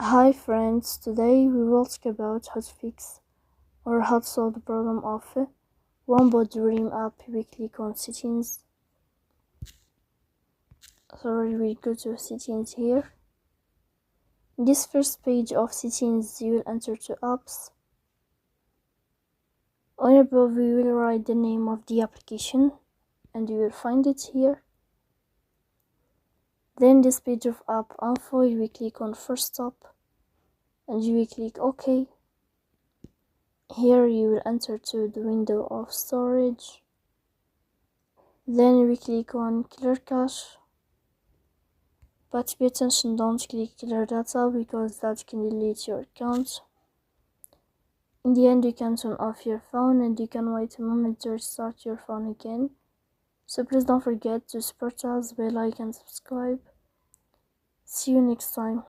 Hi friends, today we will talk about how to fix or how to solve the problem of Wombo Dream app. We click on settings. We go to settings here. In this first page of settings, you will enter two apps. On above, we will write the name of the application and you will find it here. Then this page of app info, you will click on first stop and you will click OK. Here you will enter to the window of storage. Then we click on clear cache. But pay attention, don't click clear data because that can delete your account. In the end, you can turn off your phone and you can wait a moment to restart your phone again. So please don't forget to support us by like and subscribe. See you next time.